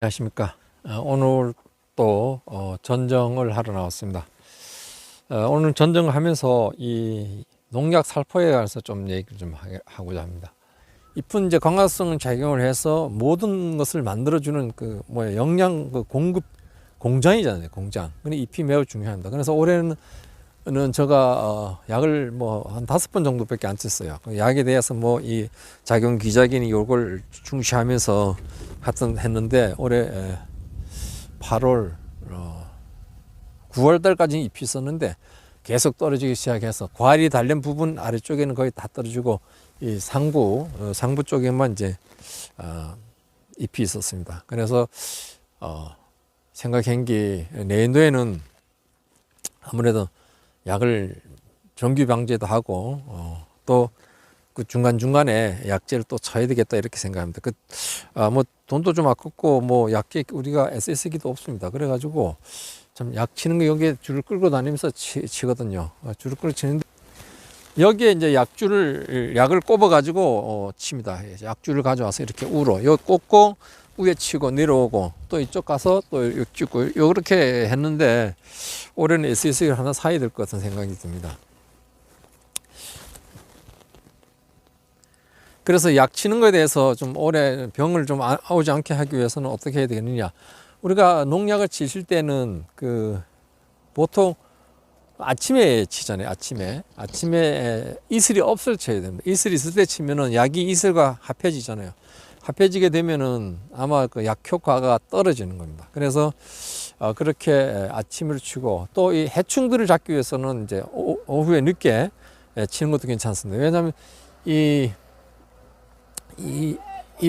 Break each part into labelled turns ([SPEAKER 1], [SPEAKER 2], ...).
[SPEAKER 1] 안녕하십니까. 오늘 또 전정을 하러 나왔습니다. 오늘 전정을 하면서 이 농약 살포에 관해서 좀 얘기를 좀 하고자 합니다. 잎은 이제 광합성 작용을 해서 모든 것을 만들어주는 영양 공급 공장이잖아요, 공장. 근데 잎이 매우 중요합니다. 그래서 올해는 제가 약을 한 5번 정도밖에 안 쳤어요. 약에 대해서 이 작용 기작이니 요걸 중시하면서 했는데 올해 8월 9월 달까지 잎이 있었는데 계속 떨어지기 시작해서 과일이 달린 부분 아래쪽에는 거의 다 떨어지고 이 상부 쪽에만 이제 잎이 있었습니다. 그래서 생각한 게 내년도에는 아무래도 약을 정규 방제도 하고 또 그 중간중간에 약제를 또 쳐야 되겠다 이렇게 생각합니다. 돈도 좀 아깝고 약제 우리가 SS기도 없습니다. 그래가지고 참 약 치는 거 여기에 줄을 끌고 다니면서 치거든요. 줄을 끌고 치는데 여기에 이제 약을 꼽아가지고 칩니다. 약줄을 가져와서 이렇게 여기 꽂고 위에 치고 내려오고 또 이쪽 가서 또 여기 찍고 이렇게 했는데 올해는 SS기를 하나 사야 될 것 같은 생각이 듭니다. 그래서 약 치는 거에 대해서 좀 올해 병을 좀 오지 않게 하기 위해서는 어떻게 해야 되느냐. 우리가 농약을 치실 때는 보통 아침에 치잖아요. 아침에 이슬이 없을 쳐야 됩니다. 이슬이 있을 때 치면은 약이 이슬과 합해지잖아요. 합해지게 되면은 아마 그 약 효과가 떨어지는 겁니다. 그래서 그렇게 아침을 치고 또 이 해충들을 잡기 위해서는 이제 오후에 늦게 치는 것도 괜찮습니다. 왜냐하면 이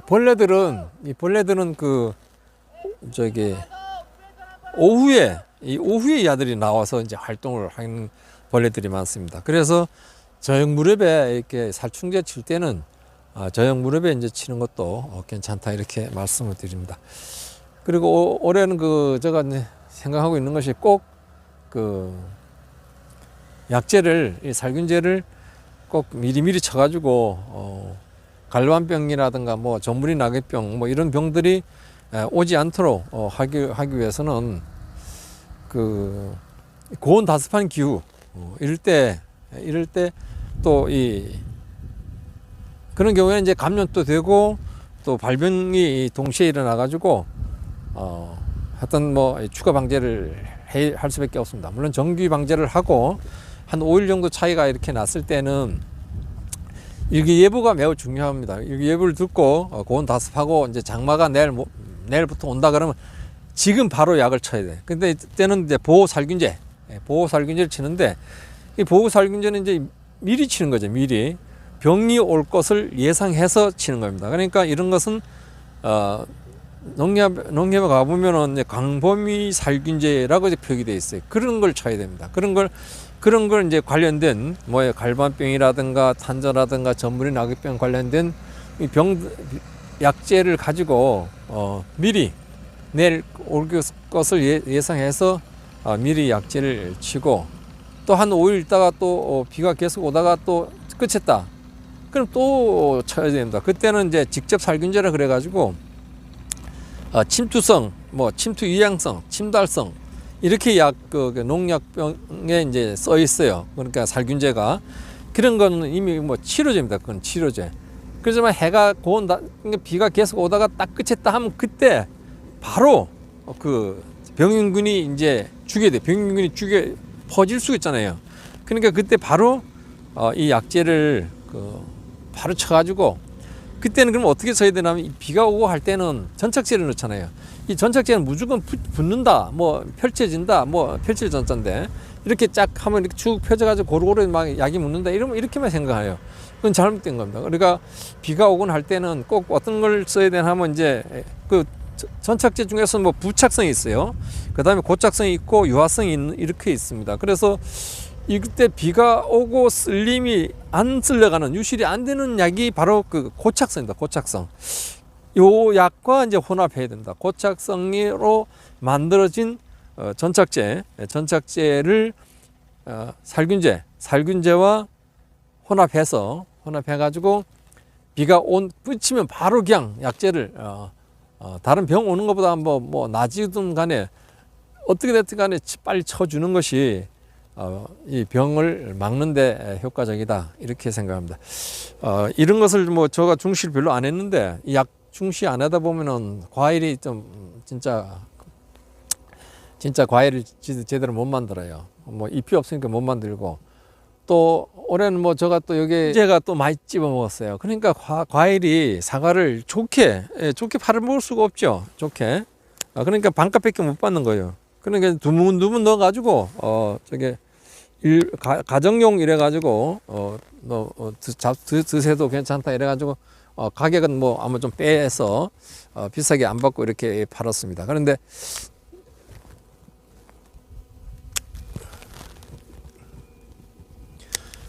[SPEAKER 1] 벌레들은 오후에 이 아들이 나와서 이제 활동을 하는 벌레들이 많습니다. 그래서 저녁 무렵에 이렇게 살충제 칠 때는 저녁 무렵에 이제 치는 것도 괜찮다 이렇게 말씀을 드립니다. 그리고 올해는 제가 생각하고 있는 것이 꼭 약제를 살균제를 꼭 미리미리 쳐가지고 갈반병이라든가 전분이 나게병 이런 병들이 오지 않도록 하기 위해서는 고온 다습한 기후 이럴 때 또 그런 경우에는 이제 감염도 되고 또 발병이 동시에 일어나 가지고 하여튼 추가 방제를 할 수밖에 없습니다. 물론 정기 방제를 하고 한 5일 정도 차이가 이렇게 났을 때는 일기예보가 매우 중요합니다. 일기예보를 듣고 고온 다습하고 이제 장마가 내일부터 온다 그러면 지금 바로 약을 쳐야 돼. 근데 이때는 이제 보호살균제를 치는데 이 보호살균제는 이제 미리 치는 거죠. 미리 병이 올 것을 예상해서 치는 겁니다. 그러니까 이런 것은 농협에 가보면은 이제 광범위 살균제라고 이제 표기되어 있어요. 그런 걸 쳐야 됩니다. 그런 걸 이제 관련된 갈반병이라든가 탄저라든가 전분이 나게병 관련된 이 약제를 가지고 미리 내일 올 것을 예상해서 미리 약제를 치고 또 한 5일 있다가 또 비가 계속 오다가 또 끝쳤다. 그럼 또 쳐야 됩니다. 그때는 이제 직접 살균제라 그래가지고 침투성, 침투 유양성, 침달성 이렇게 농약병에 이제 써 있어요. 그러니까 살균제가 그런 거는 이미 치료제입니다. 그건 치료제. 그렇지만 비가 계속 오다가 딱 끝쳤다 하면 그때 바로 병균이 이제 죽여야 돼. 병균이 퍼질 수 있잖아요. 그러니까 그때 바로 이 약제를 바로 쳐가지고 그때는 그럼 어떻게 써야 되냐면 비가 오고 할 때는 전착제를 넣잖아요. 이 전착제는 무조건 붙는다, 펼쳐진다, 펼칠 전자인데 이렇게 쫙 하면 이렇게 쭉 펴져가지고 고루고루 막 약이 묻는다 이렇게만 생각해요. 그건 잘못된 겁니다. 그러니까 비가 오곤 할 때는 꼭 어떤 걸 써야 되나 하면 이제 전착제 중에서 부착성이 있어요. 그 다음에 고착성이 있고 유화성이 이렇게 있습니다. 그래서 이때 비가 오고 안 쓸려가는 유실이 안 되는 약이 바로 고착성입니다. 고착성. 요 약과 이제 혼합해야 된다. 고착성으로 만들어진 전착제를 살균제와 혼합해가지고 비가 붙이면 바로 그냥 약제를 다른 병 오는 것보다 뭐 나지든 간에 어떻게 됐든 간에 빨리 쳐주는 것이 이 병을 막는데 효과적이다 이렇게 생각합니다. 이런 것을 뭐 제가 중시를 별로 안 했는데 이 약 중시 안 하다 보면은 과일이 좀 진짜 과일을 제대로 못 만들어요. 뭐 잎이 없으니까 못 만들고 또 올해는 뭐 제가 또 여기 제가 또 많이 찝어 먹었어요. 그러니까 과일이 사과를 좋게 팔아 먹을 수가 없죠. 좋게. 그러니까 반값밖에 못 받는 거예요. 그러니까 두문 넣어가지고 저게 가정용 이래가지고 드세도 괜찮다 이래가지고 가격은 뭐 아마 좀 빼서 비싸게 안 받고 이렇게 팔았습니다. 그런데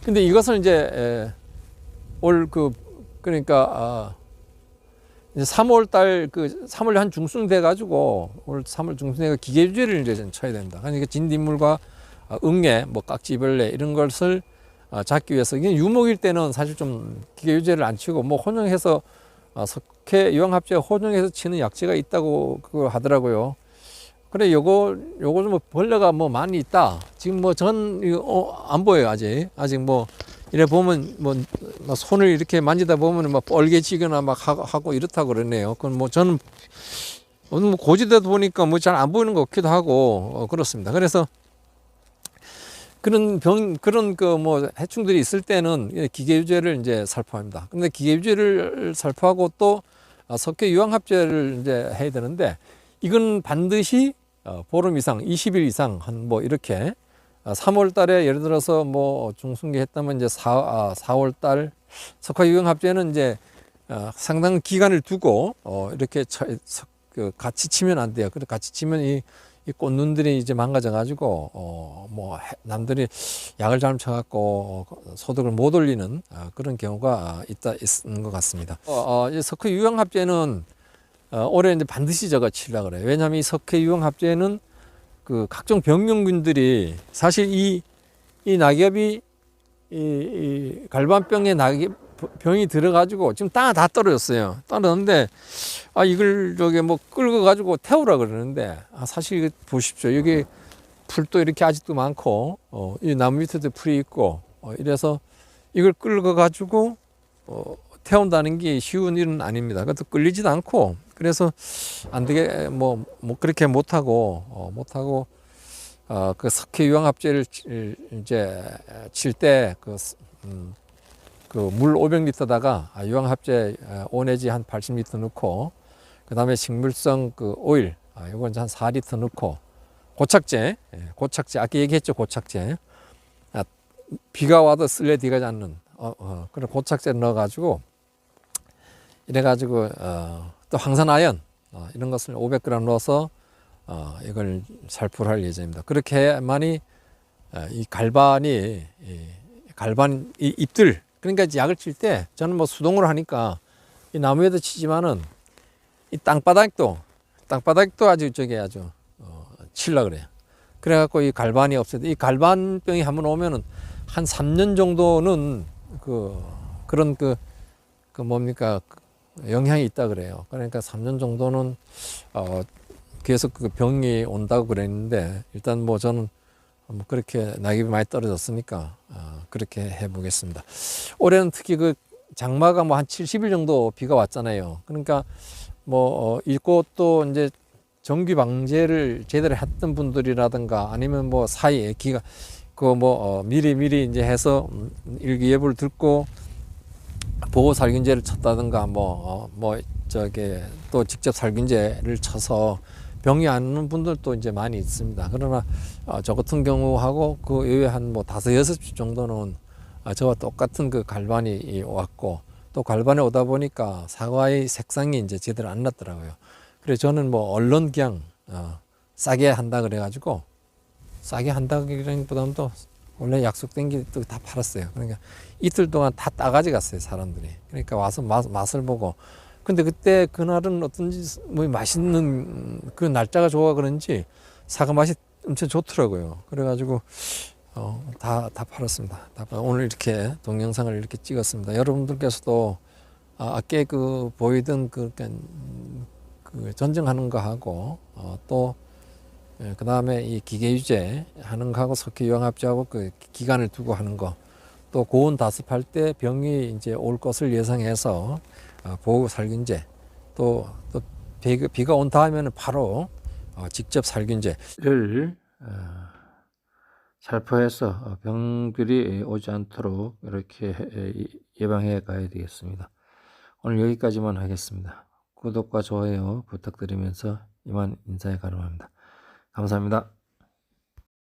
[SPEAKER 1] 이것을 이제 그러니까 이제 3월 달 3월 한 중순 돼 가지고 올 3월 중순에 기계유제를 이제 쳐야 된다. 그러니까 진딧물과 응애, 뭐 깍지벌레 이런 것을 잡기 위해서 이게 유목일 때는 사실 좀 기계유제를 안 치고 뭐 혼용해서 석회 유황합제 혼용해서 치는 약재가 있다고 그거 하더라고요. 그래 요거 좀 벌레가 뭐 많이 있다. 지금 뭐 전 안 보여요 아직 뭐 이래 보면 뭐 손을 이렇게 만지다 보면 막 뻘개지거나 막 하고 이렇다고 그러네요. 그건 뭐 저는 오늘 뭐 고지대다 보니까 뭐 잘 안 보이는 것 같기도 하고 그렇습니다. 그래서 그런 그 뭐 해충들이 있을 때는 기계유제를 이제 살포합니다. 근데 기계유제를 살포하고 또 석회 유황합제를 이제 해야 되는데 이건 반드시 보름 이상, 20일 이상 한 뭐 이렇게 3월 달에 예를 들어서 뭐 중순기 했다면 이제 4월 달 석화 유황합제는 이제 상당한 기간을 두고 이렇게 같이 치면 안 돼요. 그래 같이 치면 이 꽃눈들이 이제 망가져 가지고 뭐 남들이 약을 잘못 쳐갖고 소득을 못 올리는 그런 경우가 있는 것 같습니다. 이 석회 유황합제는 올해 이제 반드시 저거 치려고 그래요. 왜냐하면 이 석회 유황합제는 그 각종 병용균들이 사실 이 낙엽이 이 갈반병에 병이 들어가지고 지금 땅에 다 떨어졌어요. 떨어졌는데 이걸 저기 뭐 끌고 가지고 태우라 그러는데 사실 이거 보십시오. 여기 풀도 이렇게 아직도 많고 이 나무 밑에도 풀이 있고 이래서 이걸 끌고 가지고 태운다는 게 쉬운 일은 아닙니다. 그것도 끌리지도 않고 그래서 안 되게 뭐 그렇게 못하고 그 석회 유황합제를 이제 칠 때 그 물 500리터다가 유황합제 5 내지 한 80리터 넣고 그 다음에 식물성 그 오일 요건 한 4리터 넣고 고착제 아까 얘기했죠. 고착제 비가 와도 쓸려디가지 않는 그런 고착제 넣어가지고 이래가지고 또 황산아연 이런 것을 500g 넣어서 이걸 살포를 할 예정입니다. 그렇게 해야만이 이 갈반 잎들 그러니까 약을 칠 때 저는 뭐 수동으로 하니까 이 나무에도 치지만은 이 땅바닥도 아주 칠라 그래요. 그래갖고 이 갈반이 없어도 이 갈반병이 한번 오면은 한 3년 정도는 그런 뭡니까 영향이 있다 그래요. 그러니까 3년 정도는 계속 그 병이 온다고 그랬는데 일단 뭐 저는 뭐 그렇게 낙엽이 많이 떨어졌으니까 그렇게 해보겠습니다. 올해는 특히 그 장마가 뭐 한 70일 정도 비가 왔잖아요. 그러니까 뭐 이 꽃도 이제 정기 방제를 제대로 했던 분들이라든가 아니면 뭐 사이에 미리 이제 해서 일기예보를 듣고 보호 살균제를 쳤다든가 또 직접 살균제를 쳐서 병이 안 오는 분들도 이제 많이 있습니다. 그러나 저 같은 경우하고 그 외에 한 뭐 5-6주 정도는 저와 똑같은 그 갈반이 왔고 또 갈반에 오다 보니까 사과의 색상이 이제 제대로 안 났더라고요. 그래서 저는 뭐 얼른 그냥 싸게 한다 그래가지고 싸게 한다기보다는 또 원래 약속된 게 또 다 팔았어요. 그러니까 이틀 동안 다 따가지 갔어요 사람들이. 그러니까 와서 맛을 보고. 근데 그때 그날은 어떤지 뭐 맛있는 그 날짜가 좋아 그런지 사과 맛이 엄청 좋더라고요. 그래가지고 다 팔았습니다. 오늘 이렇게 동영상을 이렇게 찍었습니다. 여러분들께서도 아까 보이던 그 그 전증하는 거 하고 또 그다음에 이 기계 유제 하는 거하고 석회 유황합제하고 그 기간을 두고 하는 거, 또 고온 다습할 때 병이 이제 올 것을 예상해서 보호 살균제, 또 비가 온 다음에는 바로 직접 살균제를 살포해서 병들이 오지 않도록 이렇게 예방해 가야 되겠습니다. 오늘 여기까지만 하겠습니다. 구독과 좋아요 부탁드리면서 이만 인사해 가름합니다. 감사합니다.